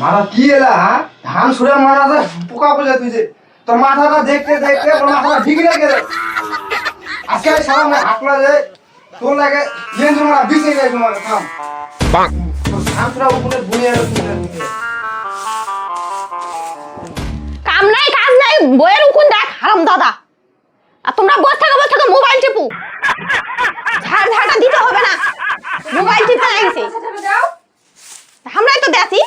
মারা কি এলা হ্যাঁ ধান ছুড়ে মারা যায় পোকা পড়ে তুই যে তোর মাথাটা দেখতে দেখতে ওর মাথাটা ঠিক লেগে গেল আজকে সামনে আকলা যে তোর লাগে ইয়েন মারা বিছে গেছে তোমার থাম তোর ধান ছুড়া উপরে বুনিয়ে কাম নাই কাজ নাই বইয়ের উকুন দেখ হারাম দাদা। আর তোমরা বসে থেকে মোবাইল টিপু। ঝাড়টা দিতে হবে না, মোবাইল টিপতে লাগছে। আমরাই তো দেখি।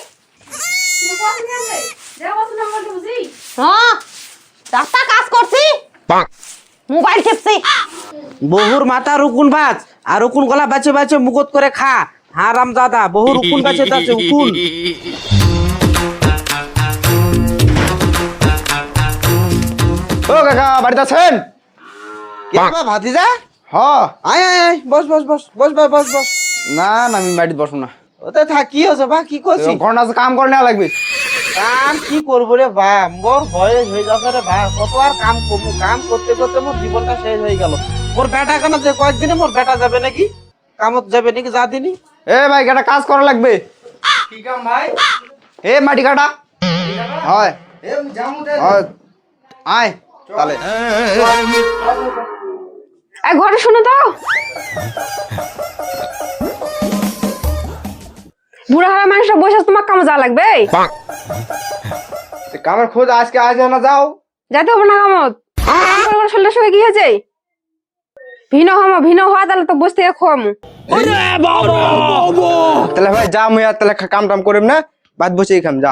হ্যাঁ রাস্তা কাজ করছি, মোবাইল টিপছি। বহুর মাথা রুকুন ভাত আর রুকুন গলা বাঁচে বাঁচে মুগত করে খা। হারাম দাদা বহু রুকুন বাঁচে যাচ্ছে উকুন। ও কাকা বাড়িতে আছেন? ভাতিজা হ আয় আয় আয় বস বস বস বস বস বস বস। না না আমি বাড়িতে বসবো না। ওতে থাক কি হচ্ছে বা কি করছিস? ঘন্টা কাম করে নেওয়া লাগবে। কাম কি করবো রে বা, মোর বয়স হয়ে যাচ্ছে রে বা, কত আর কাম করবো? কাম করতে করতে মোর জীবনটা শেষ হয়ে গেল। মোর বেটা কেন যে কয়েকদিনে মোর বেটা যাবে নাকি, কামত যাবে নাকি যা দিনই। এ ভাই একটা কাজ করা লাগবে। কি কাম ভাই? এ মাটি কাটা হয় হয় আয় তাহলে এই ঘরে শুনে দাও। বুড়া হারা মানুষরা বসে আছে, তোমার কামে যাওয়া লাগবে। কামের খোঁজ আজকে আজ না যাও যাইতে হবে না কামত। শরীরটা সঙ্গে কি হয়েছে? ভিন্ন হওয়া তাহলে তো বসে থেকে খোয়ামু। তাহলে ভাই যা মুই আর তাহলে কাম টাম করিম না, বাদ বসে খাম যা।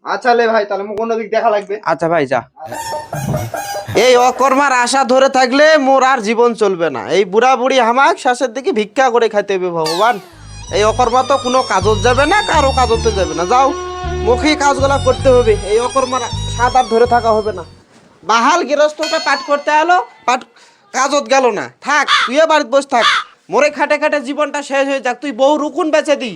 আচ্ছা লে ভাই তাহলে মুখ অন্য দিক দেখা লাগবে। আচ্ছা ভাই যা। এই অকর্মার আশা ধরে থাকলে মোর আর জীবন চলবে না। এই বুড়া বুড়ি হামাক শেষের দিকে ভিক্ষা করে খাইতে হবে ভগবান। এই অকর্মা তো কোনো কাজত যাবে না, কারো কাজতে যাবে না। যাও মুখে কাজগুলা করতে হবে, এই অকর্মার স্বাদ আর ধরে থাকা হবে না। বাহাল গৃহস্থটা পাঠ করতে এলো, পাঠ কাজত গেল না। থাক তুইও বাড়িতে বসে থাক, মোরে খাটে খাটে জীবনটা শেষ হয়ে যাক। তুই বউ রুকুন বেচে দি।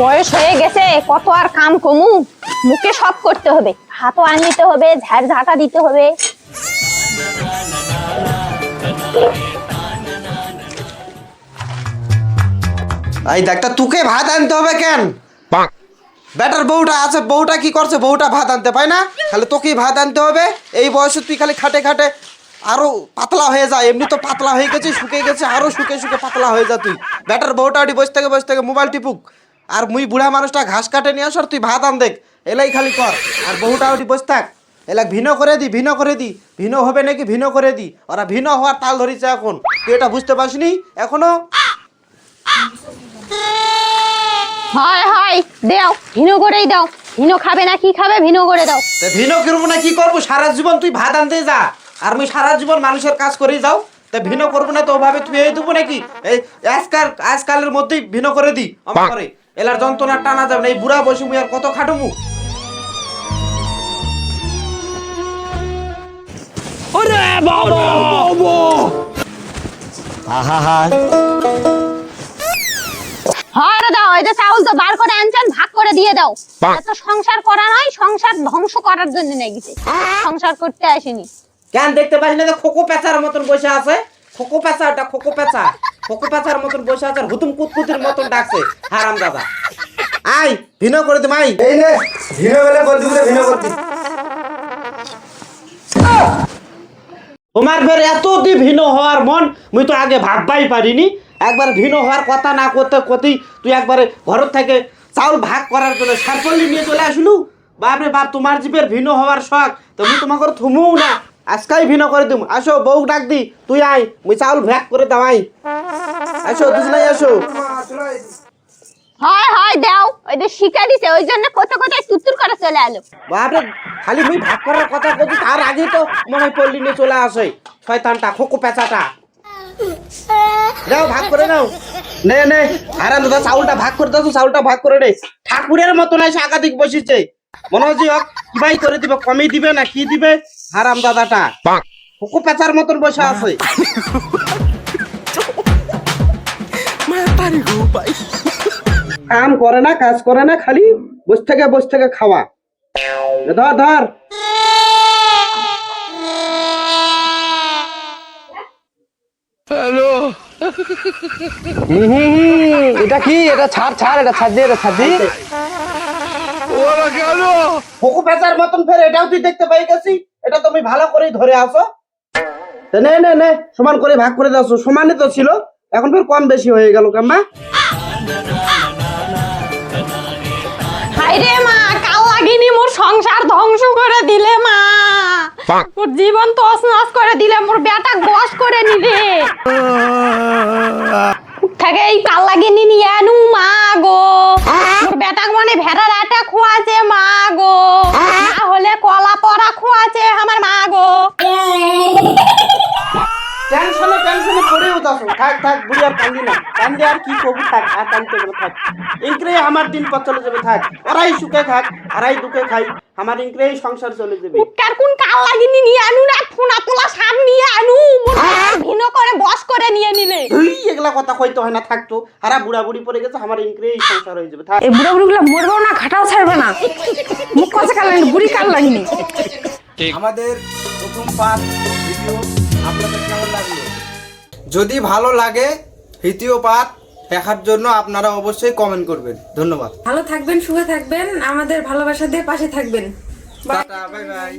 বয়স হয়ে গেছে, কত আর কাম কমু? মুখে সব করতে হবে, হাতও আনিতে হবে, ঝাঁটা দিতে হবে। এই দেখটা তোকে ভাত আনতে হবে কেন? বেটার বউটা আছে, বউটা কি করছে? বউটা ভাত আনতে পায় না, খালি তোকেই ভাত আনতে হবে। এই বয়সে তুই খালি খাটে খাটে আরো পাতলা হয়ে যা। এমনি তো পাতলা হয়ে গেছিস, শুকে গেছে, আরো শুকে শুকে পাতলা হয়ে যা তুই। বেটার বউটা ওটি বসে থেকে মোবাইল টিপুক, আর মুই বুড়া মানুষটা ঘাস কাটে নিয়ে আস, আর তুই ভাত আন দেখ। এলাই খালি কর, আর বউটা ওটি বসে থাক। এলা ভিন্ন করে দি, ভিন্ন করে দি। ভিন্ন হবে নাকি ভিন্ন করে দি। ওরা ভিন্ন হওয়ার তাল ধরিছে এখন, তুই এটা বুঝতে পারছিনি এখনো? হয় হয় দাও, ভিনো করেই দাও। ভিনো খাবে না কি খাবে, ভিনো করে দাও। তা ভিন্ন করবো না কি করবো? সারা জীবন তুই ভাত আনতে যা, আর আমি সারা জীবন মানুষের কাজ করেই যাও। তা ভিন্ন করবো না তো ওভাবে তুই এই দেবো নাকি? এই আজকালের মধ্যেই ভিন্ন করে দি আমার করে। এলার যন্ত্রণা টানা যাবে না। এই বুড়া বসে মুই আর কত খাটুমু? হয় রে দাও, এই যে চাউল তো বার করে আনছেন, ভাগ করে দিয়ে দাও। এত সংসার করা নয়, সংসার ধ্বংস করার জন্য নেগেছে, সংসার করতে আসেনি। কেন দেখতে পাস না? খোকো পেঁচার মতন বসে আছে। খোকো পেঁচা, ওটা খোকো পেঁচা। খোকো পেঁচার মতন বসে আছে, আর হুতুম কুতকুতির মতন ডাকছে হারাম দাদা। আই ভিন্ন করে দে মাই। এই নে ভিনো বেলা বল দিবলে ভিনো করতি। তোমার ফের এত দি ভিন্ন হওয়ার মন, মুই তো আগে ভাববাই পারিনি। একবার ভিন্ন হওয়ার কথা না করতে কতেই তুই একবারে ঘর থেকে চাউল ভাগ করার জন্য সারপল্লি নিয়ে চলে আসলু। বাপরে বাপ, তোমার জীবের ভিন্ন হওয়ার শখ, তো মুই তোমাকে থুমুও না, আজকাই ভিন্ন করে দিম। আসো বউ ডাক দি, তুই আই, মুই চাউল ভাগ করে দাওয়াই। আসো দুজনাই আসো। হয় হয় দাও, ওই যে শিখা দিছে, ওই জন্য কোথায় কোথায় তুতুর করে চলে এলো। বাপরে, খালি মুই ভাগ করার কথা কইছি, তার আগে তো মনে হয় পল্লী নিয়ে চলে আসে শয়তানটা, খোকো পেঁচাটা। নাও ভাগ করে নাও। নে নে, আরে দাদা চাউলটা ভাগ করে দাও, চাউলটা ভাগ করে নে। ঠাকুরের মতন এসে একাধিক বসেছে, মনে হচ্ছে কিবাই করে দিবে, কমই দিবে না কি দিবে হারাম দাদাটা। খোকো পেঁচার মতন বসে আছে। কাম করে না, কাজ করে না, খালি বস থেকে খাওয়া। ধর ধর। হ্যালো। এটা কি? এটা ছাড় এটা ছাড় দি ফোকু পেঁচার মতন ফের এটাও তুই দেখতে পাই গেছি। এটা তুমি ভালো করেই ধরে আসো। তা নে সমান করে ভাগ করে দাও। সমানই তো ছিল, এখন ফের কম বেশি হয়ে গেল কেমন? হাইরে মা, কাল লাগিনি মোর সংসার ধ্বংস করে দিলে মা, মোর জীবন তছনছ করে দিলে, মোর বেটা বস করে নিলে থাকে এই কাল লাগিনি নিয়ে আনু মা গো, মোর বেটাক মনে ভেড়ার আটা খোয়াছে মা গো, না হলে কলা পরা খোয়াছে আমার মা গো। টেনশনে পড়ে উঠাছো। থাক বুড়ি আর কান্দি না, কান্দি আর কি করবো, থাক আর কান্দতে হবে, থাক। ইনক্রে আমার দিন পর চলে যাবে, থাক। ওরাই সুখে থাক, আরাই দুঃখে খাই, আমার ইনক্রেই সংসার চলে যাবে। উৎকার কোন কাল লাগিনি নিয়ে আনু না, ফোনা তোলা সাপ নিয়ে আনু, মোর বেটাক ভিন্ন করে বস করে নিয়ে নিলে। তুই এগুলা কথা কইতে হয় না, থাকতো হারা বুড়া বুড়ি পড়ে গেছে, আমার ইনক্রেই সংসার হয়ে যাবে, থাক। এই বুড়া বুড়িগুলো মরবেও না, ঘাটাও ছাড়বে না। মুখ কাছে কাল লাগেনি, বুড়ি কাল লাগেনি। আমাদের প্রথম পার্ট ভিডিও আপনাদের কেমন লাগলো? যদি ভালো লাগে দ্বিতীয় পার্ট দেখার জন্য আপনারা অবশ্যই কমেন্ট করবেন। ধন্যবাদ। ভালো থাকবেন, সুখে থাকবেন, আমাদের ভালোবাসা দিয়ে পাশে থাকবেন। Tata, bye bye.